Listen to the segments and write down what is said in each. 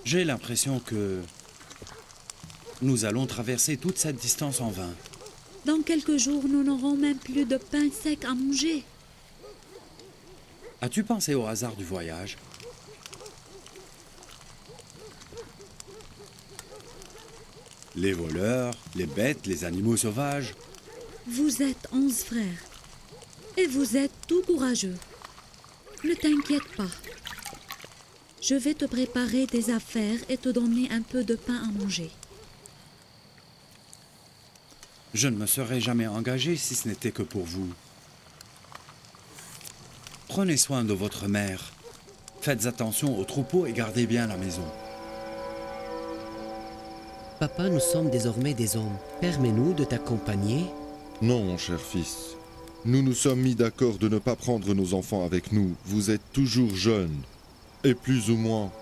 J'ai l'impression que nous allons traverser toute cette distance en vain. Dans quelques jours, nous n'aurons même plus de pain sec à manger. As-tu pensé au hasard du voyage? Les voleurs, les bêtes, les animaux sauvages. Vous êtes 11 frères. Et vous êtes tout courageux. Ne t'inquiète pas. Je vais te préparer des affaires et te donner un peu de pain à manger. Je ne me serais jamais engagé si ce n'était que pour vous. Prenez soin de votre mère. Faites attention aux troupeaux et gardez bien la maison. Papa, nous sommes désormais des hommes. Permets-nous de t'accompagner. Non, mon cher fils. Nous nous sommes mis d'accord de ne pas prendre nos enfants avec nous. Vous êtes toujours jeunes et plus ou moins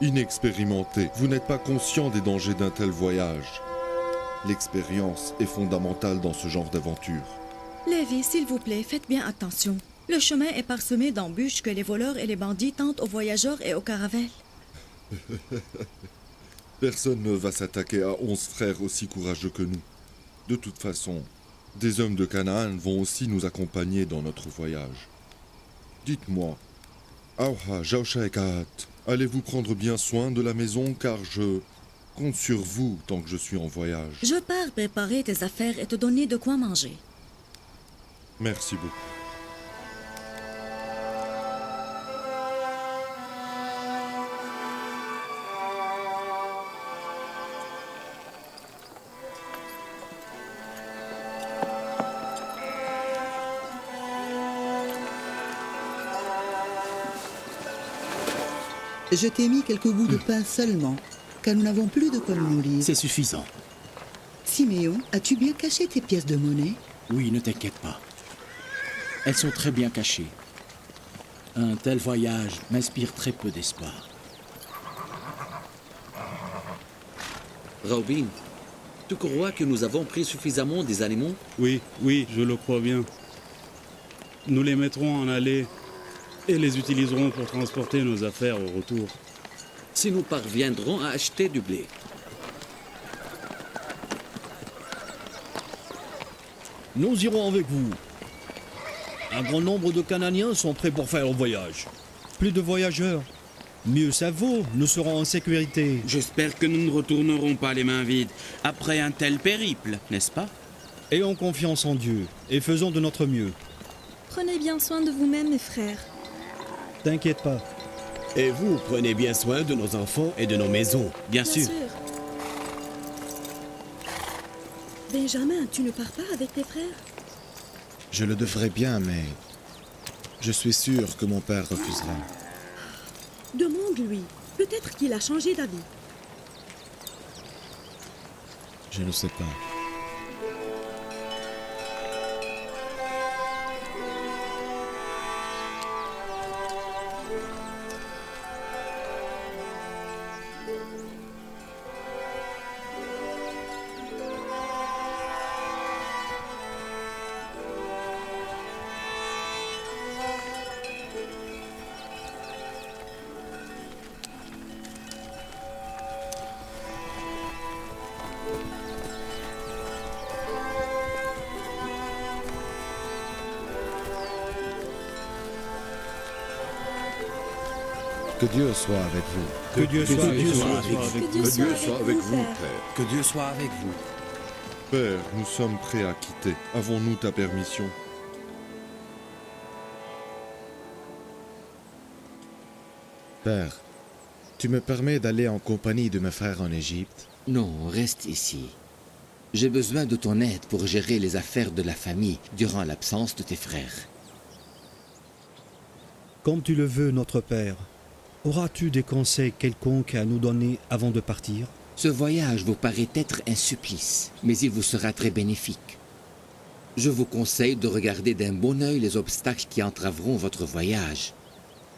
inexpérimentés. Vous n'êtes pas conscient des dangers d'un tel voyage. L'expérience est fondamentale dans ce genre d'aventure. Lévi, s'il vous plaît, faites bien attention. Le chemin est parsemé d'embûches que les voleurs et les bandits tentent aux voyageurs et aux caravelles. Personne ne va s'attaquer à 11 frères aussi courageux que nous. De toute façon, des hommes de Canaan vont aussi nous accompagner dans notre voyage. Dites-moi, Auha, Jausha et Kahat, allez-vous prendre bien soin de la maison car je compte sur vous tant que je suis en voyage. Je pars préparer tes affaires et te donner de quoi manger. Merci beaucoup. Je t'ai mis quelques bouts de pain seulement, car nous n'avons plus de quoi nous nourrir. C'est suffisant. Siméon, as-tu bien caché tes pièces de monnaie? Oui, ne t'inquiète pas. Elles sont très bien cachées. Un tel voyage m'inspire très peu d'espoir. Raubin, tu crois que nous avons pris suffisamment des animaux? Oui, je le crois bien. Nous les mettrons en allée et les utiliserons pour transporter nos affaires au retour. Si nous parviendrons à acheter du blé. Nous irons avec vous. Un grand nombre de Canaaniens sont prêts pour faire le voyage. Plus de voyageurs. Mieux ça vaut, nous serons en sécurité. J'espère que nous ne retournerons pas les mains vides après un tel périple, n'est-ce pas? Ayons confiance en Dieu et faisons de notre mieux. Prenez bien soin de vous-même, mes frères. T'inquiète pas. Et vous, prenez bien soin de nos enfants et de nos maisons. Bien sûr. Benjamin, tu ne pars pas avec tes frères? Je le devrais bien, mais je suis sûr que mon père refusera. Demande-lui. Peut-être qu'il a changé d'avis. Je ne sais pas. Que Dieu soit avec vous. Que Dieu soit avec vous. Que Dieu soit avec vous, Père. Que Dieu soit avec vous. Père, nous sommes prêts à quitter. Avons-nous ta permission? Père, tu me permets d'aller en compagnie de mes frères en Égypte? Non, reste ici. J'ai besoin de ton aide pour gérer les affaires de la famille durant l'absence de tes frères. Comme tu le veux, notre Père. Auras-tu des conseils quelconques à nous donner avant de partir? Ce voyage vous paraît être un supplice, mais il vous sera très bénéfique. Je vous conseille de regarder d'un bon œil les obstacles qui entraveront votre voyage.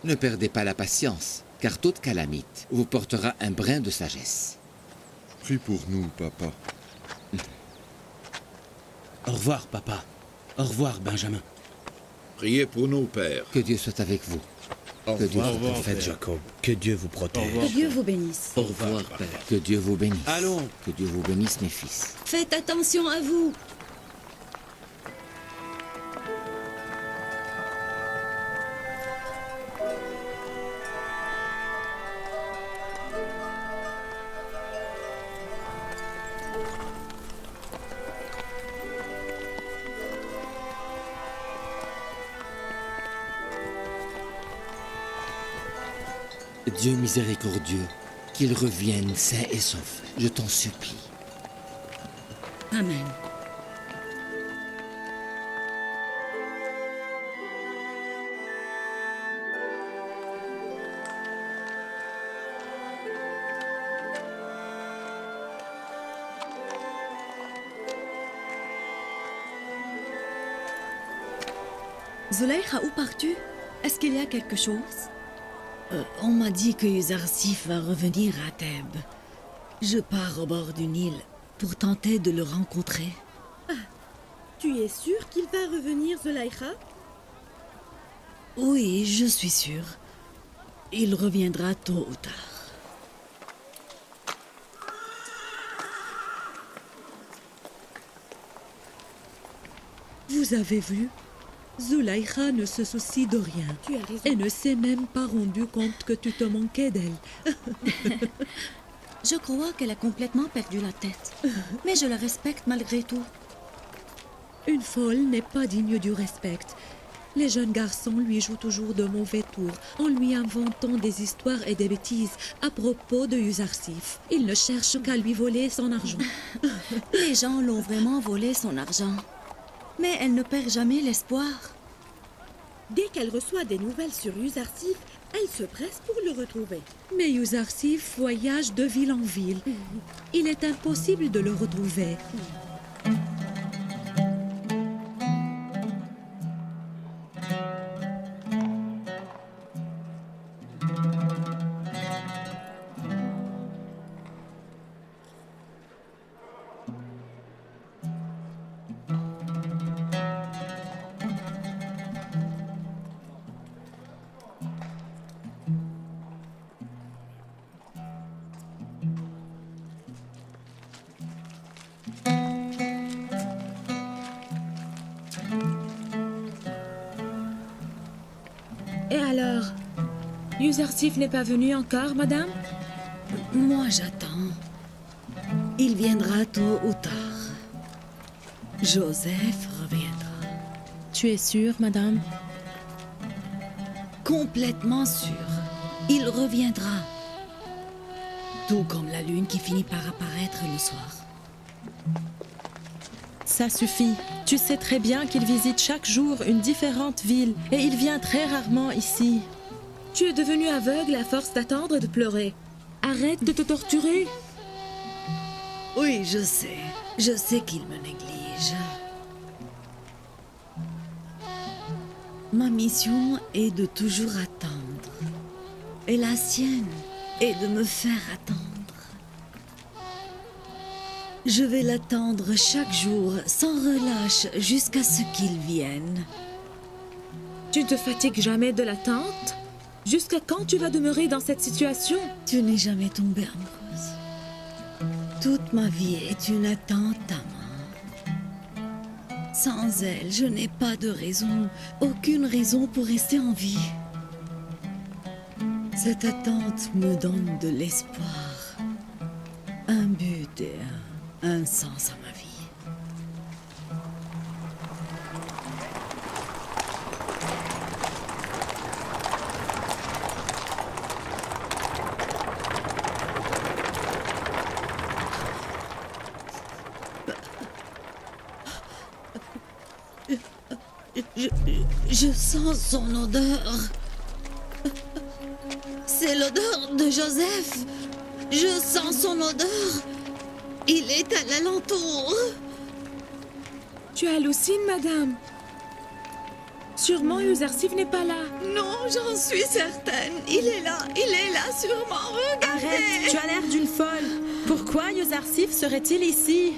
Ne perdez pas la patience, car toute calamite vous portera un brin de sagesse. Prie pour nous, papa. Au revoir, papa. Au revoir, Benjamin. Priez pour nous, Père. Que Dieu soit avec vous. Que Dieu Au vous revoir, protège, Père. Jacob. Que Dieu vous Au protège. revoir. Que Dieu vous bénisse. Au revoir, Père. Que Dieu vous bénisse. Allons. Que Dieu vous bénisse, mes fils. Faites attention à vous. Dieu miséricordieux, qu'il revienne sain et sauf. Je t'en supplie. Amen. Zulaykha, où pars-tu? Est-ce qu'il y a quelque chose? On m'a dit que Yuzarsif va revenir à Thèbes. Je pars au bord du Nil pour tenter de le rencontrer. Tu es sûre qu'il va revenir, Zulaykha? Oui, je suis sûre. Il reviendra tôt ou tard. Vous avez vu? Zulaykha ne se soucie de rien. Tu as raison. Et ne s'est même pas rendu compte que tu te manquais d'elle. Je crois qu'elle a complètement perdu la tête. Mais je la respecte malgré tout. Une folle n'est pas digne du respect. Les jeunes garçons lui jouent toujours de mauvais tours en lui inventant des histoires et des bêtises à propos de Yuzarsif. Ils ne cherchent qu'à lui voler son argent. Les gens l'ont vraiment volé son argent. Mais elle ne perd jamais l'espoir. Dès qu'elle reçoit des nouvelles sur Yuzarsif, elle se presse pour le retrouver. Mais Yuzarsif voyage de ville en ville. Il est impossible de le retrouver. Et alors, Yuzarsif n'est pas venu encore, madame? Moi, j'attends. Il viendra tôt ou tard. Joseph reviendra. Tu es sûre, madame? Complètement sûr. Il reviendra. Tout comme la lune qui finit par apparaître le soir. Ça suffit. Tu sais très bien qu'il visite chaque jour une différente ville et il vient très rarement ici. Tu es devenu aveugle à force d'attendre et de pleurer. Arrête de te torturer. Oui, je sais. Je sais qu'il me néglige. Ma mission est de toujours attendre. Et la sienne est de me faire attendre. Je vais l'attendre chaque jour, sans relâche, jusqu'à ce qu'il vienne. Tu ne te fatigues jamais de l'attente? Jusqu'à quand tu vas demeurer dans cette situation? Tu n'es jamais tombée amoureuse. Toute ma vie est une attente d'amant. Sans elle, je n'ai pas de raison, aucune raison pour rester en vie. Cette attente me donne de l'espoir, un but et un sens à ma vie. Je sens son odeur. C'est l'odeur de Joseph. Je sens son odeur. Il est à l'alentour. Tu hallucines, madame. Sûrement Yuzarsif n'est pas là. Non, j'en suis certaine. Il est là sûrement. Regardez. Arrête, tu as l'air d'une folle. Pourquoi Yuzarsif serait-il ici?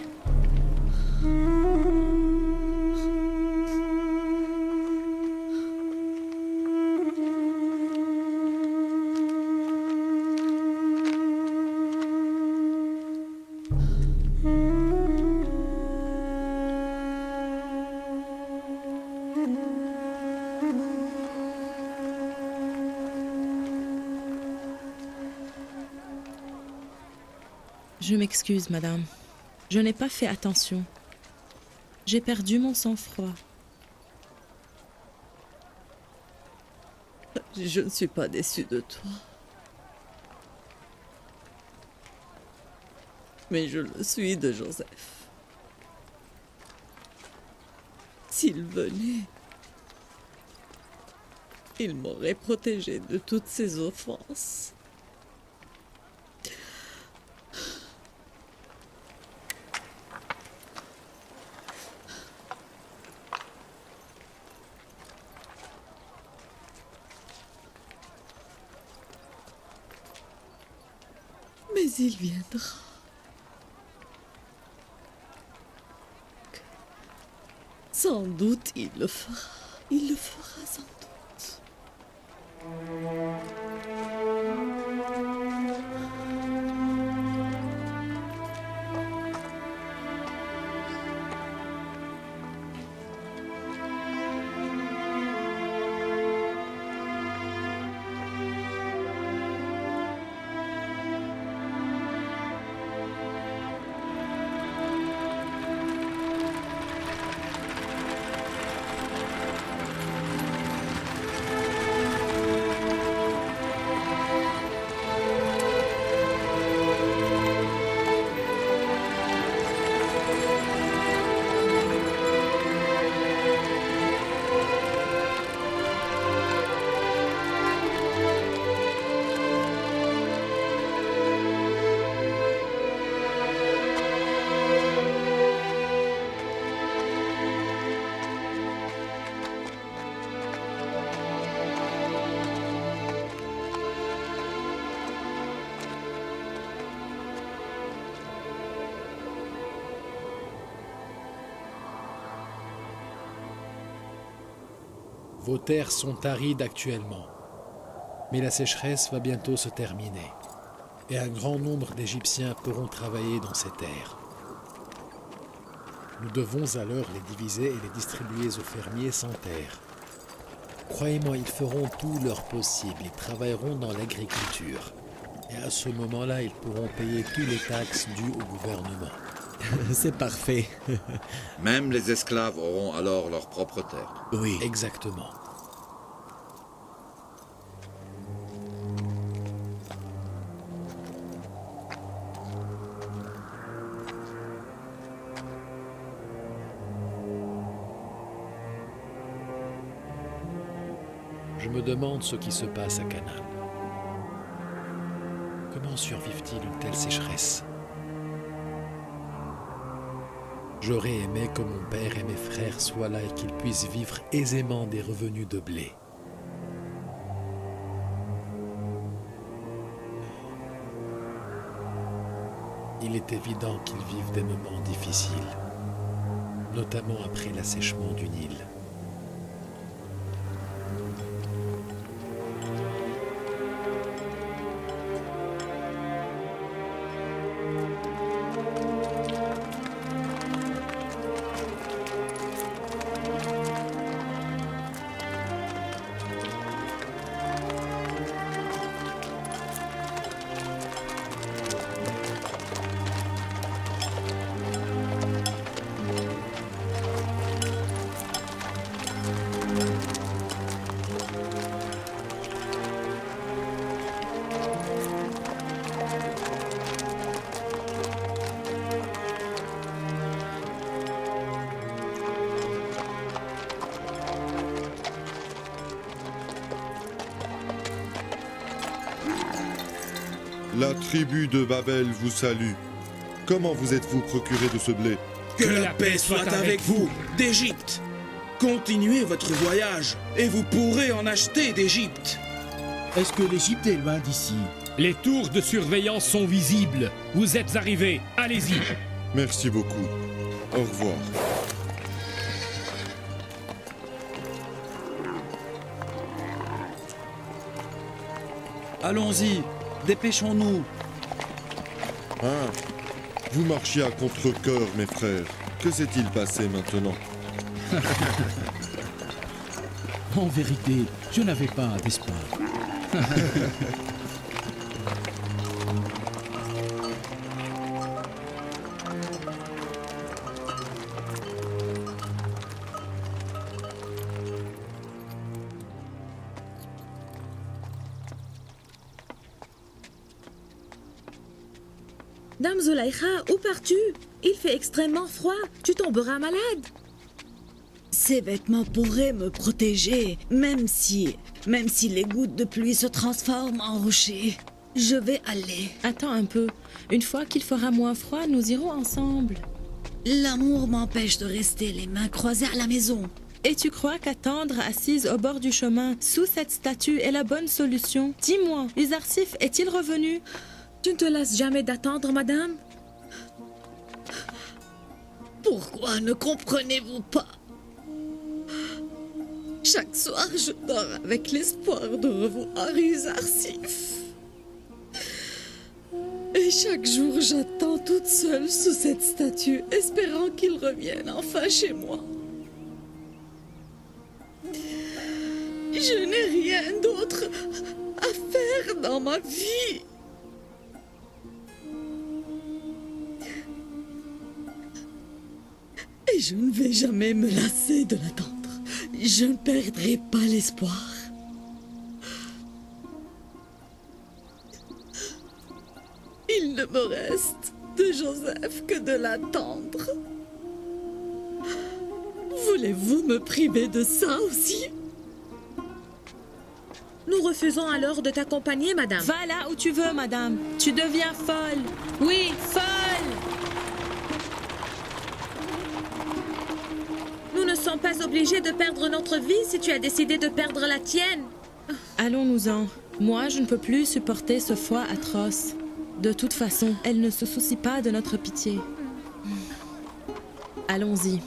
Je m'excuse, madame. Je n'ai pas fait attention. J'ai perdu mon sang-froid. Je ne suis pas déçue de toi. Mais je le suis de Joseph. S'il venait, il m'aurait protégé de toutes ses offenses. Mais il viendra. Sans doute, il le fera. Il le fera sans doute. Vos terres sont arides actuellement, mais la sécheresse va bientôt se terminer, et un grand nombre d'Égyptiens pourront travailler dans ces terres. Nous devons alors les diviser et les distribuer aux fermiers sans terre. Croyez-moi, ils feront tout leur possible, ils travailleront dans l'agriculture. Et à ce moment-là, ils pourront payer toutes les taxes dues au gouvernement. C'est parfait. Même les esclaves auront alors leur propre terre. Oui. Exactement. Je me demande ce qui se passe à Canaan. Comment survivent-ils une telle sécheresse ? J'aurais aimé que mon père et mes frères soient là et qu'ils puissent vivre aisément des revenus de blé. Il est évident qu'ils vivent des moments difficiles, notamment après l'assèchement du Nil. La tribu de Babel vous salue. Comment vous êtes-vous procuré de ce blé? Que la paix soit avec vous, d'Égypte. Continuez votre voyage, et vous pourrez en acheter d'Égypte. Est-ce que l'Égypte est loin d'ici? Les tours de surveillance sont visibles. Vous êtes arrivés, allez-y. Merci beaucoup. Au revoir. Allons-y, dépêchons-nous. Ah, vous marchiez à contre-cœur, mes frères. Que s'est-il passé maintenant? En vérité, je n'avais pas d'espoir. Dame Zulaïcha, où pars-tu? Il fait extrêmement froid. Tu tomberas malade. Ces vêtements pourraient me protéger, même si les gouttes de pluie se transforment en rochers. Je vais aller. Attends un peu. Une fois qu'il fera moins froid, nous irons ensemble. L'amour m'empêche de rester les mains croisées à la maison. Et tu crois qu'attendre assise au bord du chemin, sous cette statue, est la bonne solution? Dis-moi, Uzarsif est-il revenu? Tu ne te lasses jamais d'attendre, madame? Pourquoi ne comprenez-vous pas? Chaque soir, je dors avec l'espoir de revoir Uzarsif. Et chaque jour, j'attends toute seule sous cette statue, espérant qu'il revienne enfin chez moi. Je n'ai rien d'autre à faire dans ma vie. Et je ne vais jamais me lasser de l'attendre. Je ne perdrai pas l'espoir. Il ne me reste de Joseph que de l'attendre. Voulez-vous me priver de ça aussi? Nous refusons alors de t'accompagner, madame. Va là où tu veux, madame. Tu deviens folle. Oui, folle. Nous ne sommes pas obligés de perdre notre vie si tu as décidé de perdre la tienne. Allons-nous-en. Moi, je ne peux plus supporter ce froid atroce. De toute façon, elle ne se soucie pas de notre pitié. Allons-y.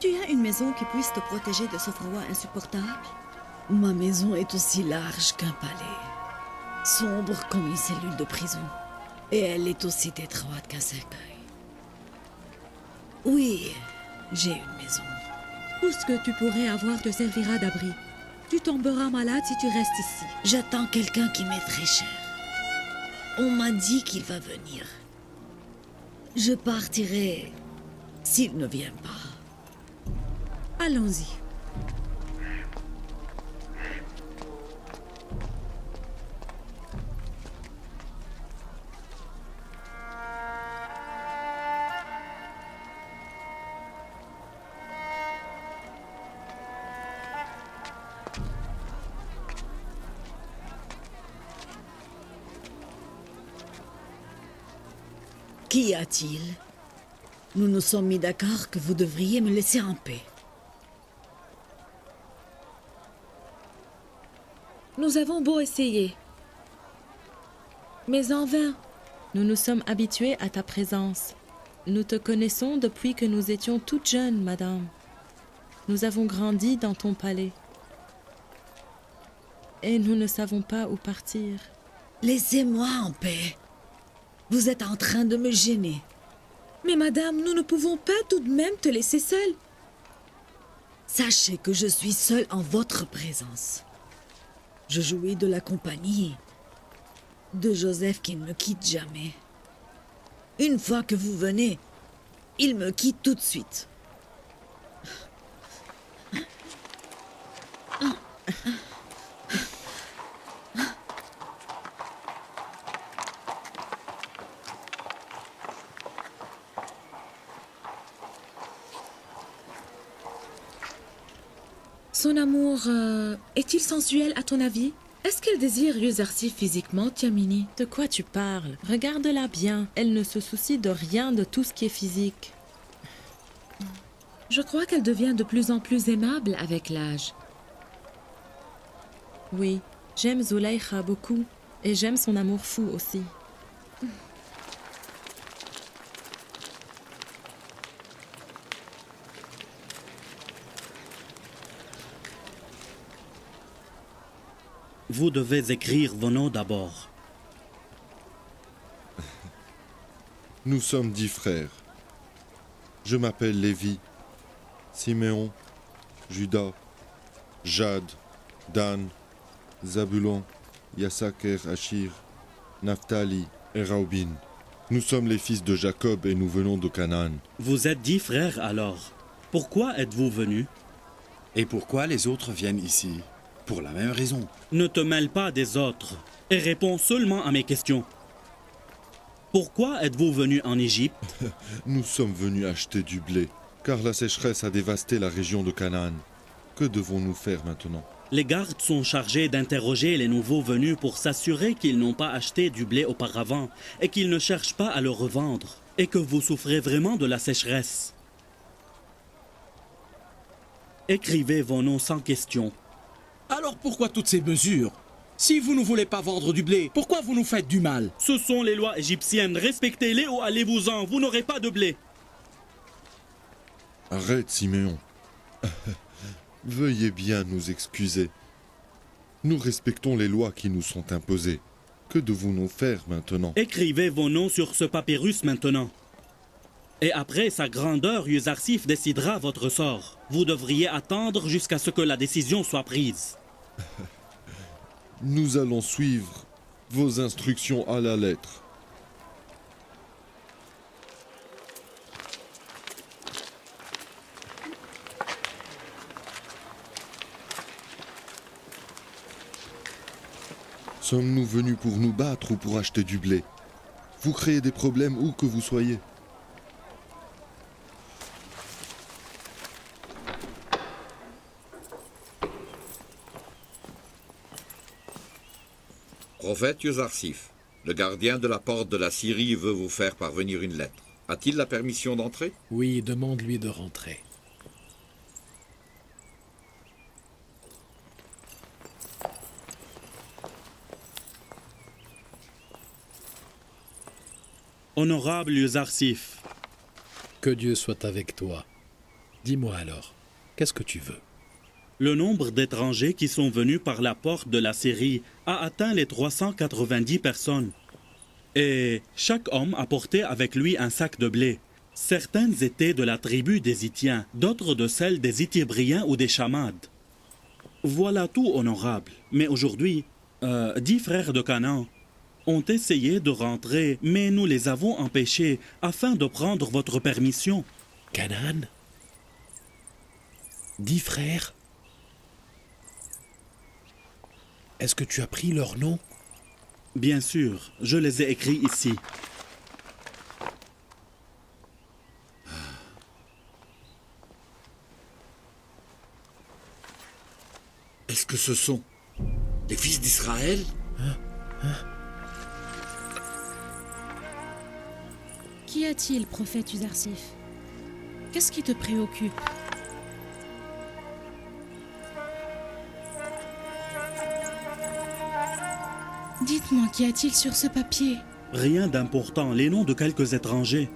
Tu as une maison qui puisse te protéger de ce froid insupportable? Ma maison est aussi large qu'un palais, sombre comme une cellule de prison, et elle est aussi étroite qu'un cercueil. Oui, j'ai une maison. Tout ce que tu pourrais avoir te servira d'abri. Tu tomberas malade si tu restes ici. J'attends quelqu'un qui m'est très cher. On m'a dit qu'il va venir. Je partirai s'il ne vient pas. Allons-y. Qu'y a-t-il? Nous nous sommes mis d'accord que vous devriez me laisser en paix. Nous avons beau essayer, mais en vain. Nous nous sommes habitués à ta présence. Nous te connaissons depuis que nous étions toutes jeunes, madame. Nous avons grandi dans ton palais. Et nous ne savons pas où partir. Laissez-moi en paix. Vous êtes en train de me gêner. Mais madame, nous ne pouvons pas tout de même te laisser seule. Sachez que je suis seule en votre présence. Je jouis de la compagnie de Joseph qui ne me quitte jamais. Une fois que vous venez, il me quitte tout de suite. Son amour est-il sensuel à ton avis? Est-ce qu'elle désire Uzarsif physiquement, Tiamini? De quoi tu parles? Regarde-la bien. Elle ne se soucie de rien de tout ce qui est physique. Je crois qu'elle devient de plus en plus aimable avec l'âge. Oui, j'aime Zulaïcha beaucoup. Et j'aime son amour fou aussi. Vous devez écrire vos noms d'abord. Nous sommes 10 frères. Je m'appelle Lévi, Siméon, Judas, Jad, Dan, Zabulon, Yassaker, Achir, Naphtali et Raubin. Nous sommes les fils de Jacob et nous venons de Canaan. Vous êtes 10 frères alors. Pourquoi êtes-vous venus? Et pourquoi les autres viennent ici? Pour la même raison. Ne te mêle pas des autres et réponds seulement à mes questions. Pourquoi êtes-vous venus en Égypte? Nous sommes venus acheter du blé, car la sécheresse a dévasté la région de Canaan. Que devons-nous faire maintenant? Les gardes sont chargés d'interroger les nouveaux venus pour s'assurer qu'ils n'ont pas acheté du blé auparavant et qu'ils ne cherchent pas à le revendre et que vous souffrez vraiment de la sécheresse. Écrivez vos noms sans question. Alors pourquoi toutes ces mesures? Si vous ne voulez pas vendre du blé, pourquoi vous nous faites du mal? Ce sont les lois égyptiennes, respectez-les ou allez-vous-en, vous n'aurez pas de blé. Arrête, Siméon. Veuillez bien nous excuser. Nous respectons les lois qui nous sont imposées. Que devons-nous faire maintenant? Écrivez vos noms sur ce papyrus maintenant. Et après sa grandeur, Uzarsif décidera votre sort. Vous devriez attendre jusqu'à ce que la décision soit prise. Nous allons suivre vos instructions à la lettre. Sommes-nous venus pour nous battre ou pour acheter du blé? Vous créez des problèmes où que vous soyez. Prophète Uzarsif, le gardien de la porte de la Syrie veut vous faire parvenir une lettre. A-t-il la permission d'entrer? Oui, demande-lui de rentrer. Honorable Uzarsif. Que Dieu soit avec toi. Dis-moi alors, qu'est-ce que tu veux? Le nombre d'étrangers qui sont venus par la porte de la Syrie a atteint les 390 personnes. Et chaque homme apportait avec lui un sac de blé. Certaines étaient de la tribu des Hittiens, d'autres de celle des Ithibriens ou des Chamades. Voilà tout, honorable. Mais aujourd'hui, 10 frères de Canaan ont essayé de rentrer, mais nous les avons empêchés afin de prendre votre permission. Canaan? 10 frères? Est-ce que tu as pris leur nom? Bien sûr, je les ai écrits ici. Est-ce que ce sont les fils d'Israël? Qu'y a-t-il, prophète Uzarsif? Qu'est-ce qui te préoccupe? Dites-moi, qu'y a-t-il sur ce papier? Rien d'important, les noms de quelques étrangers.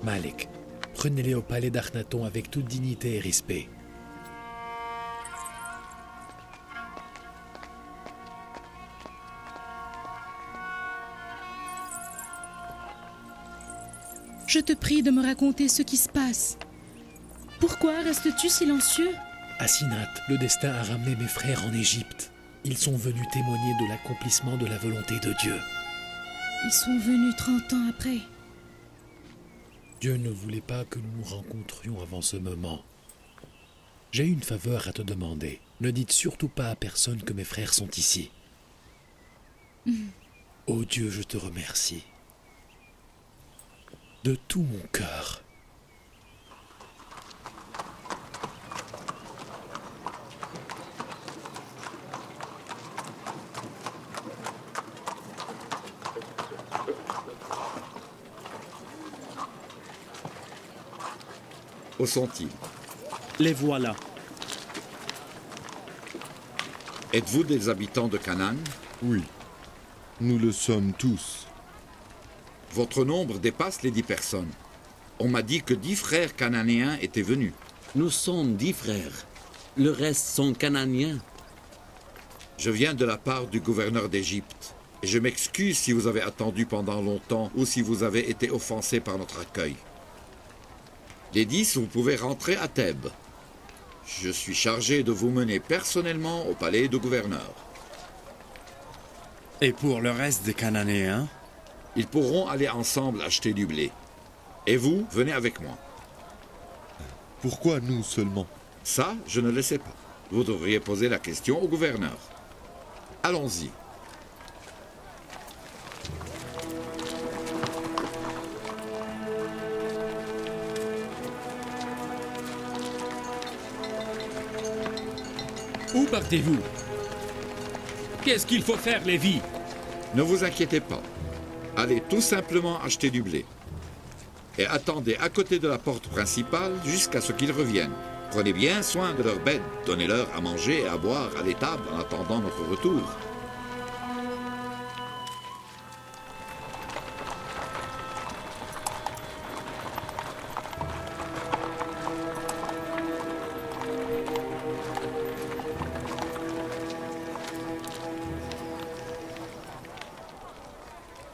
Malek, prenez-les au palais d'Akhenaton avec toute dignité et respect. Je te prie de me raconter ce qui se passe. Pourquoi restes-tu silencieux? Asinat, le destin a ramené mes frères en Égypte. Ils sont venus témoigner de l'accomplissement de la volonté de Dieu. Ils sont venus 30 ans après. Dieu ne voulait pas que nous nous rencontrions avant ce moment. J'ai une faveur à te demander. Ne dites surtout pas à personne que mes frères sont ici. Oh Dieu, je te remercie. De tout mon cœur. Où sont-ils? Les voilà. Êtes-vous des habitants de Canaan? Oui, nous le sommes tous. Votre nombre dépasse les 10 personnes. On m'a dit que 10 frères cananéens étaient venus. Nous sommes 10 frères. Le reste sont cananiens. Je viens de la part du gouverneur d'Égypte. Et je m'excuse si vous avez attendu pendant longtemps ou si vous avez été offensé par notre accueil. Les 10, vous pouvez rentrer à Thèbes. Je suis chargé de vous mener personnellement au palais du gouverneur. Et pour le reste des Cananéens? Ils pourront aller ensemble acheter du blé. Et vous, venez avec moi. Pourquoi nous seulement? Ça, je ne le sais pas. Vous devriez poser la question au gouverneur. Allons-y. Où partez-vous? Qu'est-ce qu'il faut faire, Lévi? Ne vous inquiétez pas. Allez tout simplement acheter du blé. Et attendez à côté de la porte principale jusqu'à ce qu'ils reviennent. Prenez bien soin de leurs bêtes. Donnez-leur à manger et à boire à l'étable en attendant notre retour.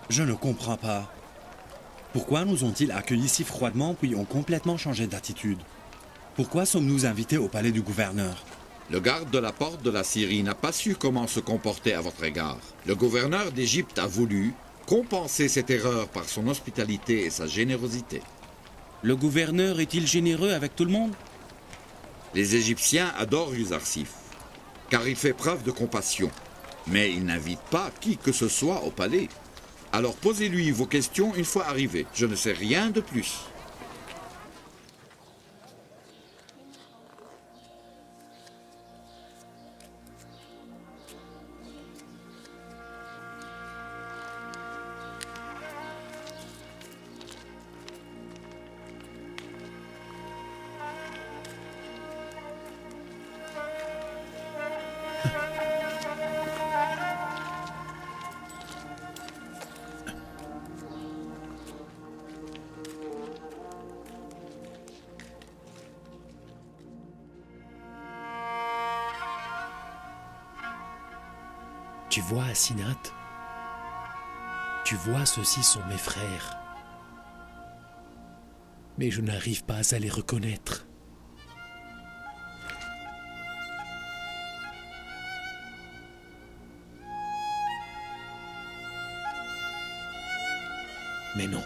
Je ne comprends pas. Pourquoi nous ont-ils accueillis si froidement puis ont complètement changé d'attitude? Pourquoi sommes-nous invités au palais du gouverneur? Le garde de la porte de la Syrie n'a pas su comment se comporter à votre égard. Le gouverneur d'Égypte a voulu compenser cette erreur par son hospitalité et sa générosité. Le gouverneur est-il généreux avec tout le monde? Les Égyptiens adorent Yuzarsif, car il fait preuve de compassion. Mais il n'invite pas qui que ce soit au palais. Alors posez-lui vos questions une fois arrivé. Je ne sais rien de plus. Tu vois, Asinat? Tu vois, ceux-ci sont mes frères. Mais je n'arrive pas à les reconnaître. Mais non.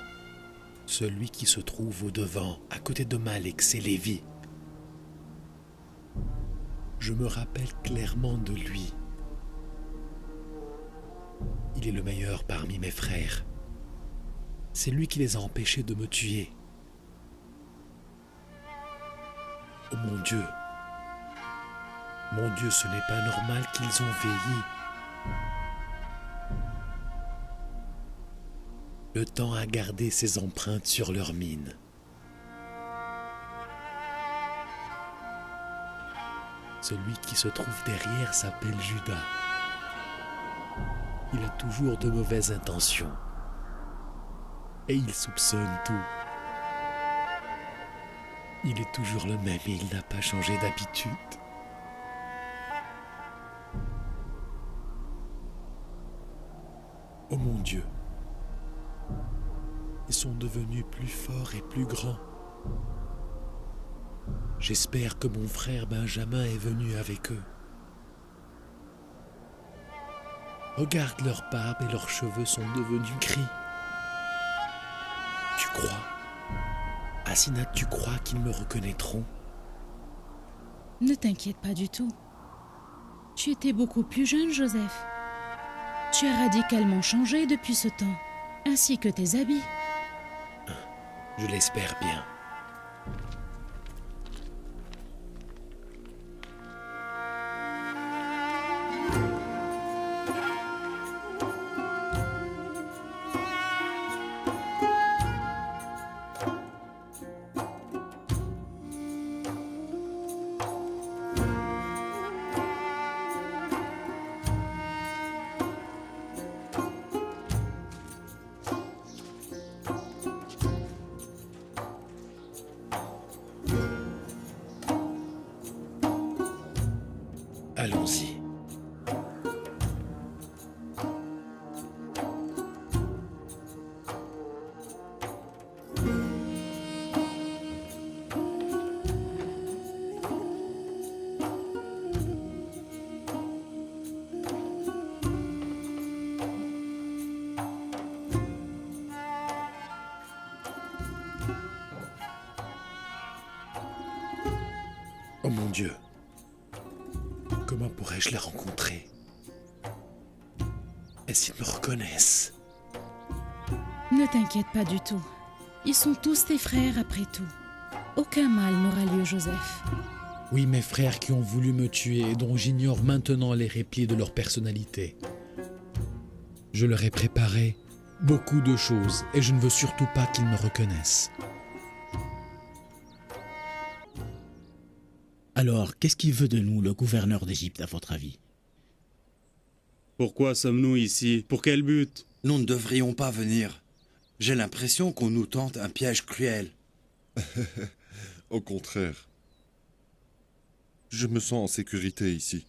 Celui qui se trouve au devant, à côté de Malek, c'est Lévi. Je me rappelle clairement de lui. Il est le meilleur parmi mes frères. C'est lui qui les a empêchés de me tuer. Oh mon Dieu, ce n'est pas normal qu'ils ont vieilli. Le temps a gardé ses empreintes sur leurs mines. Celui qui se trouve derrière s'appelle Judas. Il a toujours de mauvaises intentions. Et il soupçonne tout. Il est toujours le même et il n'a pas changé d'habitude. Oh mon Dieu. Ils sont devenus plus forts et plus grands. J'espère que mon frère Benjamin est venu avec eux. Regarde leurs barbes et leurs cheveux sont devenus gris. Tu crois? Asinat, tu crois qu'ils me reconnaîtront? Ne t'inquiète pas du tout. Tu étais beaucoup plus jeune, Joseph. Tu as radicalement changé depuis ce temps, ainsi que tes habits. Je l'espère bien. Oh mon Dieu. Comment pourrais-je les rencontrer? Et s'ils me reconnaissent? Ne t'inquiète pas du tout. Ils sont tous tes frères après tout. Aucun mal n'aura lieu, Joseph. Oui, mes frères qui ont voulu me tuer et dont j'ignore maintenant les replis de leur personnalité. Je leur ai préparé beaucoup de choses et je ne veux surtout pas qu'ils me reconnaissent. Alors, qu'est-ce qu'il veut de nous, le gouverneur d'Égypte, à votre avis? Pourquoi sommes-nous ici? Pour quel but? Nous ne devrions pas venir. J'ai l'impression qu'on nous tente un piège cruel. Au contraire. Je me sens en sécurité ici.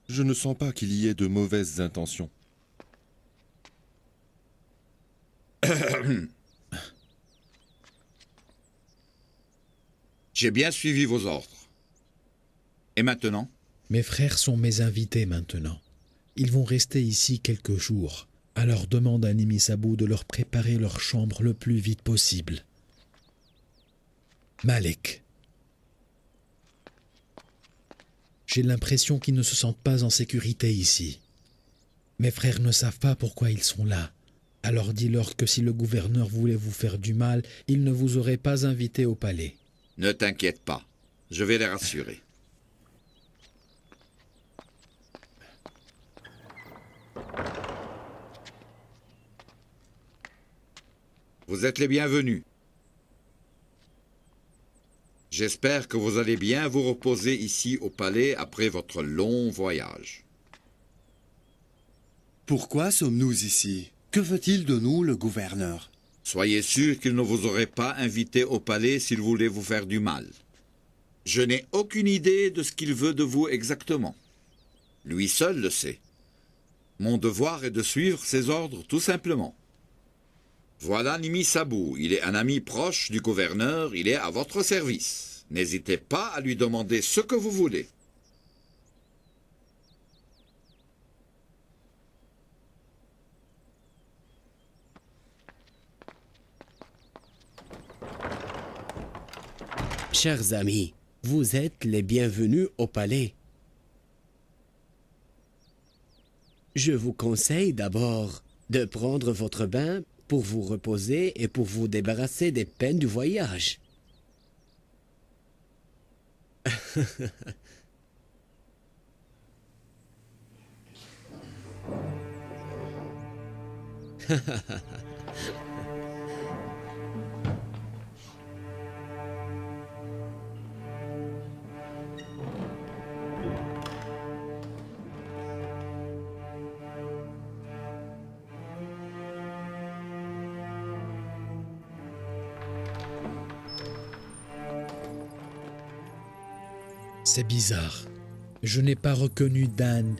Je ne sens pas qu'il y ait de mauvaises intentions. J'ai bien suivi vos ordres. Et maintenant? Mes frères sont mes invités maintenant. Ils vont rester ici quelques jours. Alors demande à Nimi Sabou de leur préparer leur chambre le plus vite possible. Malek. J'ai l'impression qu'ils ne se sentent pas en sécurité ici. Mes frères ne savent pas pourquoi ils sont là. Alors dis-leur que si le gouverneur voulait vous faire du mal, il ne vous aurait pas invité au palais. Ne t'inquiète pas, je vais les rassurer. Vous êtes les bienvenus. J'espère que vous allez bien vous reposer ici au palais après votre long voyage. Pourquoi sommes-nous ici? Que veut-il de nous, le gouverneur? Soyez sûr qu'il ne vous aurait pas invité au palais s'il voulait vous faire du mal. Je n'ai aucune idée de ce qu'il veut de vous exactement. Lui seul le sait. Mon devoir est de suivre ses ordres tout simplement. Voilà Nimi Sabou, il est un ami proche du gouverneur, il est à votre service. N'hésitez pas à lui demander ce que vous voulez. Chers amis, vous êtes les bienvenus au palais. Je vous conseille d'abord de prendre votre bain pour vous reposer et pour vous débarrasser des peines du voyage. C'est bizarre. Je n'ai pas reconnu Dan,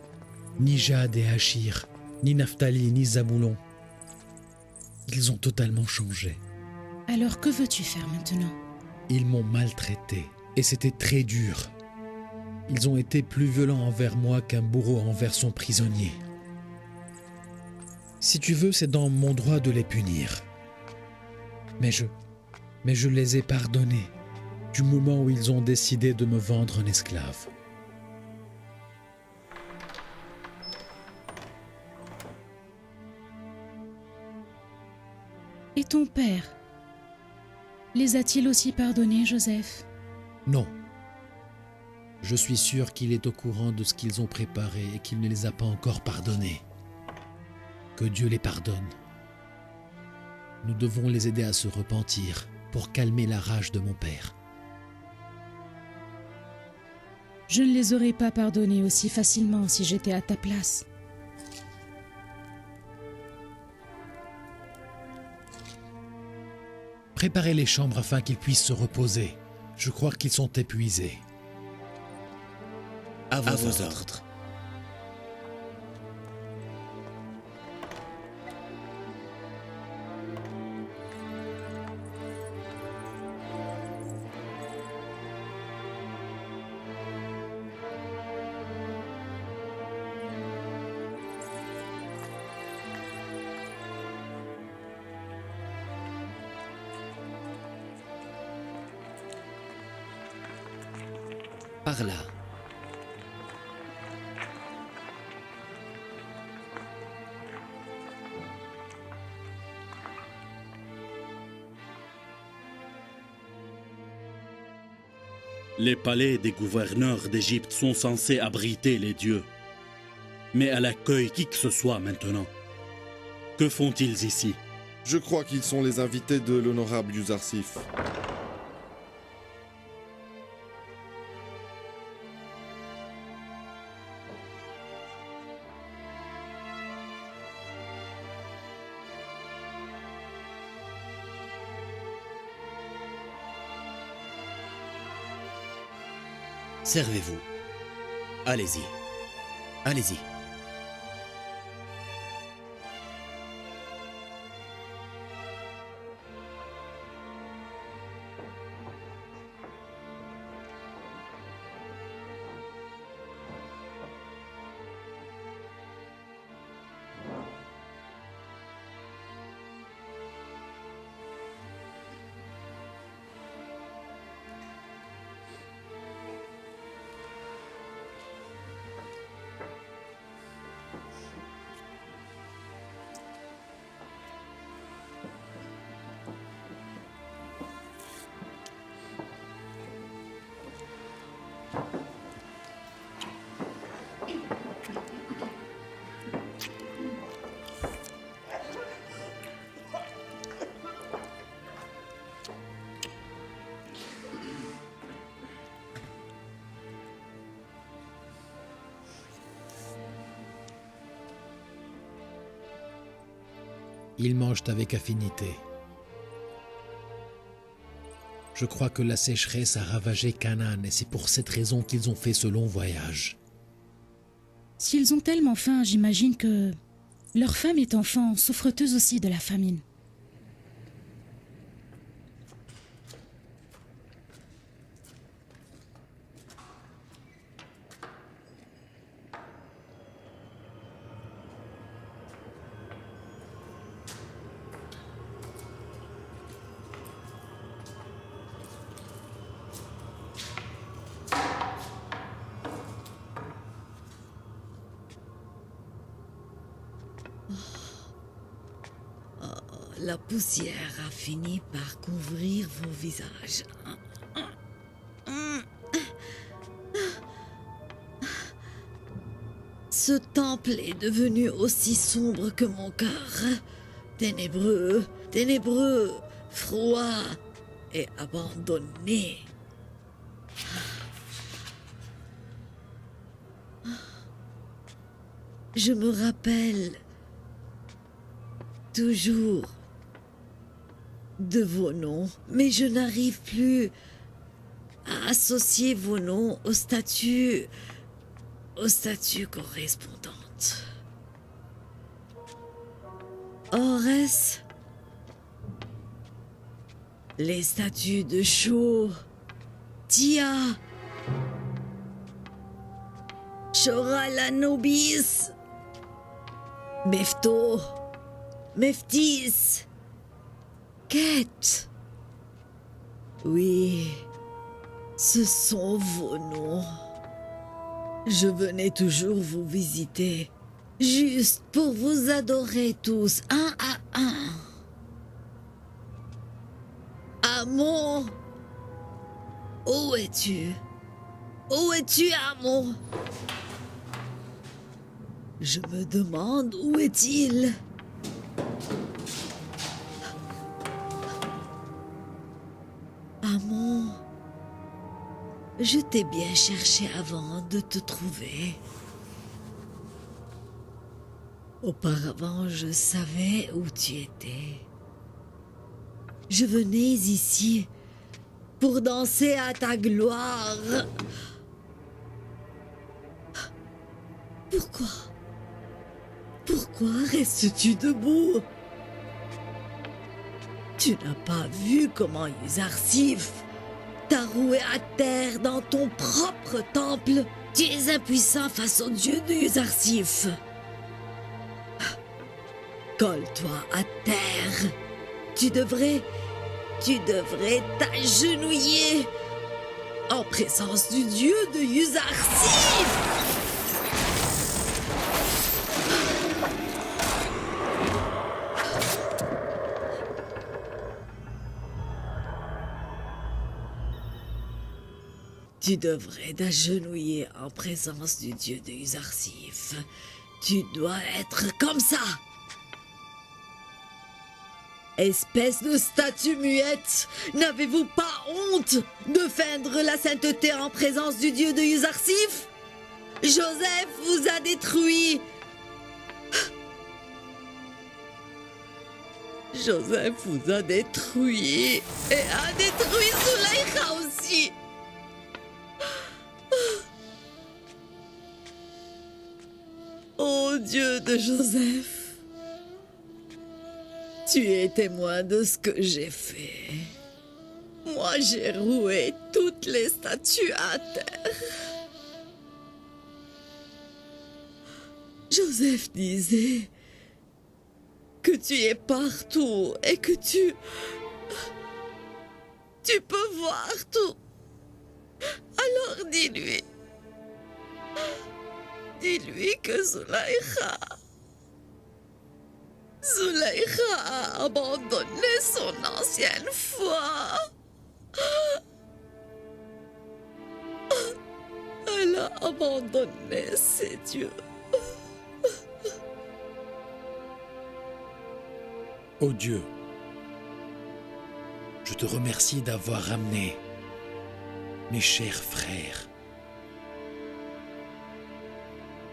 ni Jad et Achir, ni Naphtali, ni Zaboulon. Ils ont totalement changé. Alors que veux-tu faire maintenant? Ils m'ont maltraité, et c'était très dur. Ils ont été plus violents envers moi qu'un bourreau envers son prisonnier. Si tu veux, c'est dans mon droit de les punir. Mais je les ai pardonnés, du moment où ils ont décidé de me vendre en esclave. Et ton père? Les a-t-il aussi pardonnés, Joseph? Non. Je suis sûr qu'il est au courant de ce qu'ils ont préparé et qu'il ne les a pas encore pardonnés. Que Dieu les pardonne. Nous devons les aider à se repentir pour calmer la rage de mon père. Je ne les aurais pas pardonnés aussi facilement si j'étais à ta place. Préparez les chambres afin qu'ils puissent se reposer. Je crois qu'ils sont épuisés. À vos ordres. par là. Les palais des gouverneurs d'Égypte sont censés abriter les dieux. Mais elle accueille qui que ce soit maintenant. Que font-ils ici? Je crois qu'ils sont les invités de l'honorable Yuzarsif. Servez-vous. Allez-y. Allez-y. Ils mangent avec affinité. Je crois que la sécheresse a ravagé Canaan et c'est pour cette raison qu'ils ont fait ce long voyage. S'ils ont tellement faim, j'imagine que leurs femmes et enfants souffrent eux aussi de la famine. La poussière a fini par couvrir vos visages. Ce temple est devenu aussi sombre que mon cœur. Ténébreux, ténébreux, froid et abandonné. Je me rappelle toujours de vos noms, mais je n'arrive plus à associer vos noms aux statues correspondantes. Horès, les statues de Sho, Tia, Shoralanobis, Mefto, Meftis, Ket. Oui, ce sont vos noms. Je venais toujours vous visiter, juste pour vous adorer tous, un à un. Amon, où es-tu? Où es-tu, Amon? Je me demande où est-il? Amon, je t'ai bien cherché avant de te trouver. Auparavant, je savais où tu étais. Je venais ici pour danser à ta gloire. Pourquoi? Pourquoi restes-tu debout? Tu n'as pas vu comment Yuzarsif t'a roué à terre dans ton propre temple? Tu es impuissant face au dieu de Yuzarsif. Colle-toi à terre. Tu devrais t'agenouiller en présence du dieu de Yuzarsif. Tu devrais t'agenouiller en présence du dieu de Yuzarsif. Tu dois être comme ça. Espèce de statue muette, n'avez-vous pas honte de feindre la sainteté en présence du dieu de Yuzarsif? Joseph vous a détruit. Joseph vous a détruit et a détruit Zulaïcha aussi. Ô Dieu de Joseph, tu es témoin de ce que j'ai fait. Moi, j'ai roué toutes les statues à terre. Joseph disait que tu es partout et que tu peux voir tout. Alors dis-lui que Zulaïcha a abandonné son ancienne foi. Elle a abandonné ses dieux. Ô Dieu, je te remercie d'avoir ramené mes chers frères.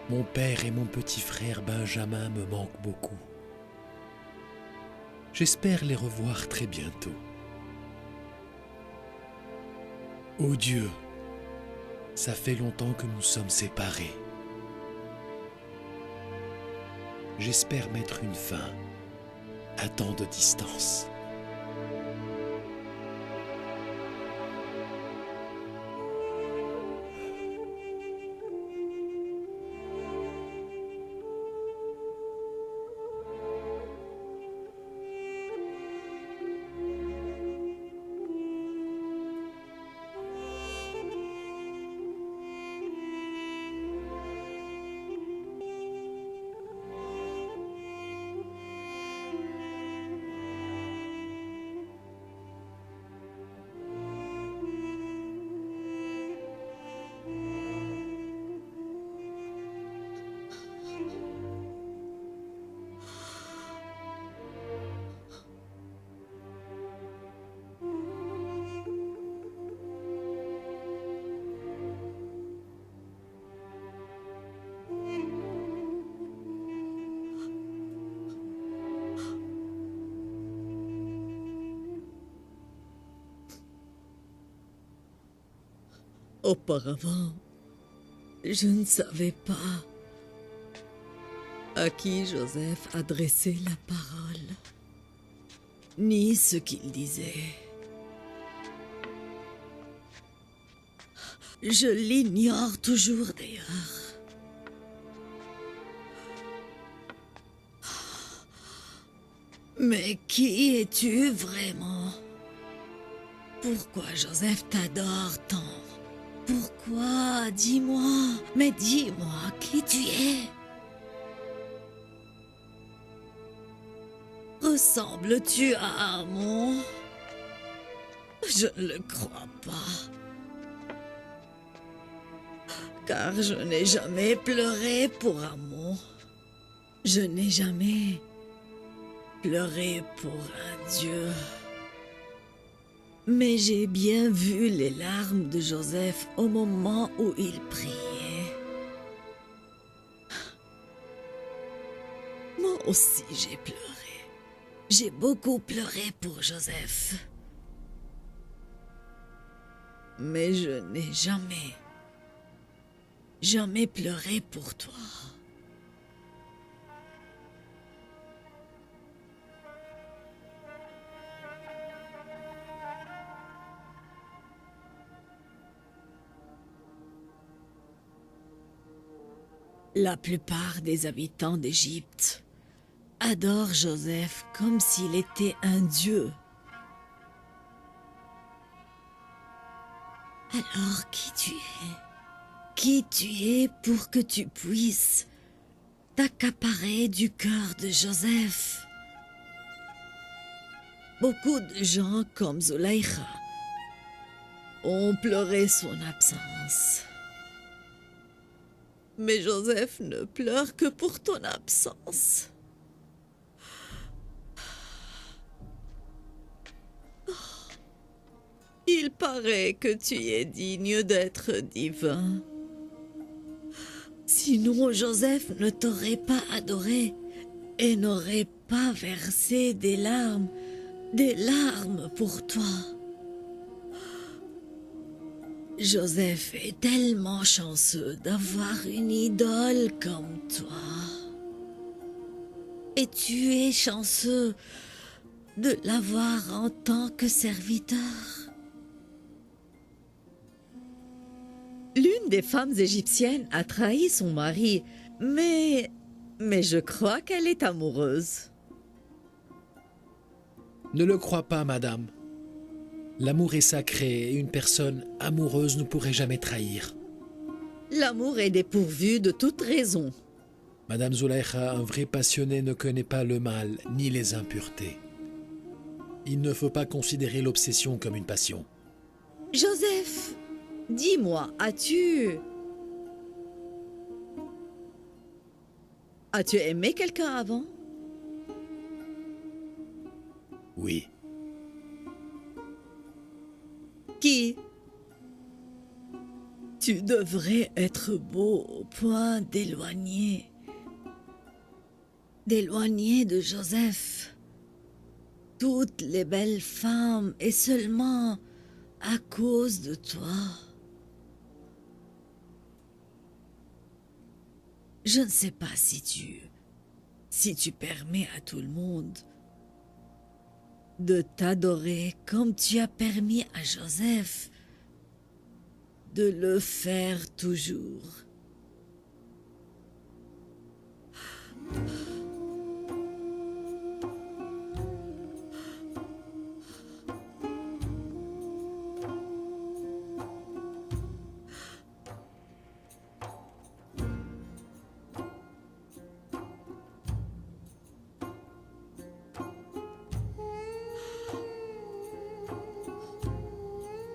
Mon père et mon petit frère Benjamin me manquent beaucoup. J'espère les revoir très bientôt. Ô Dieu, ça fait longtemps que nous sommes séparés. J'espère mettre une fin à tant de distance. Auparavant, je ne savais pas à qui Joseph adressait la parole, ni ce qu'il disait. Je l'ignore toujours d'ailleurs. Mais qui es-tu vraiment? Pourquoi Joseph t'adore tant? Pourquoi? Dis-moi, mais dis-moi qui tu es. Ressembles-tu à Amon? Je ne le crois pas. Car je n'ai jamais pleuré pour Amon. Je n'ai jamais pleuré pour un dieu. Mais j'ai bien vu les larmes de Joseph au moment où il priait. Moi aussi j'ai pleuré. J'ai beaucoup pleuré pour Joseph. Mais je n'ai jamais pleuré pour toi. La plupart des habitants d'Égypte adorent Joseph comme s'il était un dieu. Alors qui tu es? Qui tu es pour que tu puisses t'accaparer du cœur de Joseph? Beaucoup de gens comme Zulaïcha ont pleuré son absence. Mais Joseph ne pleure que pour ton absence. Il paraît que tu es digne d'être divin. Sinon, Joseph ne t'aurait pas adoré et n'aurait pas versé des larmes pour toi. Joseph est tellement chanceux d'avoir une idole comme toi. Et tu es chanceux de l'avoir en tant que serviteur. L'une des femmes égyptiennes a trahi son mari, mais je crois qu'elle est amoureuse. Ne le crois pas, madame. L'amour est sacré et une personne amoureuse ne pourrait jamais trahir. L'amour est dépourvu de toute raison. Madame Zulaïcha, un vrai passionné ne connaît pas le mal ni les impuretés. Il ne faut pas considérer l'obsession comme une passion. Joseph, dis-moi, as-tu aimé quelqu'un avant? Oui. Qui? Tu devrais être beau au point d'éloigner de Joseph toutes les belles femmes et seulement à cause de toi. Je ne sais pas si tu permets à tout le monde de t'adorer comme tu as permis à Joseph de le faire toujours.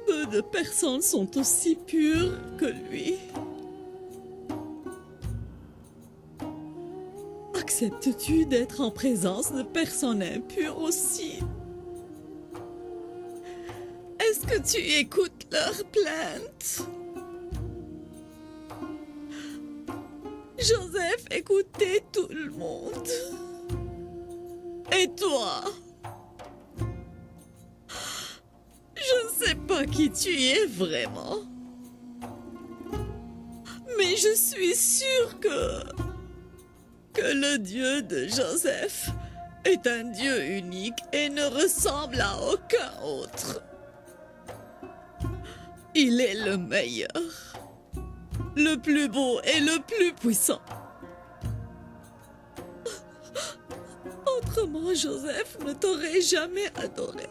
Peu de personnes sont aussi pures que lui. Acceptes-tu d'être en présence de personnes impures aussi? Est-ce que tu écoutes leurs plaintes? Joseph écoutait tout le monde. Et toi? Je ne sais pas qui tu es vraiment. Mais je suis sûre que le Dieu de Joseph est un Dieu unique et ne ressemble à aucun autre. Il est le meilleur, le plus beau et le plus puissant. Autrement, Joseph ne t'aurait jamais adoré.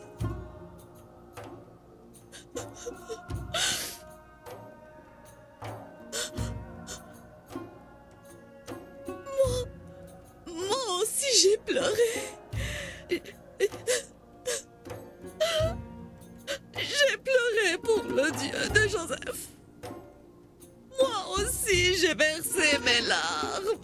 Moi aussi j'ai pleuré. J'ai pleuré pour le Dieu de Joseph. Moi aussi j'ai versé mes larmes.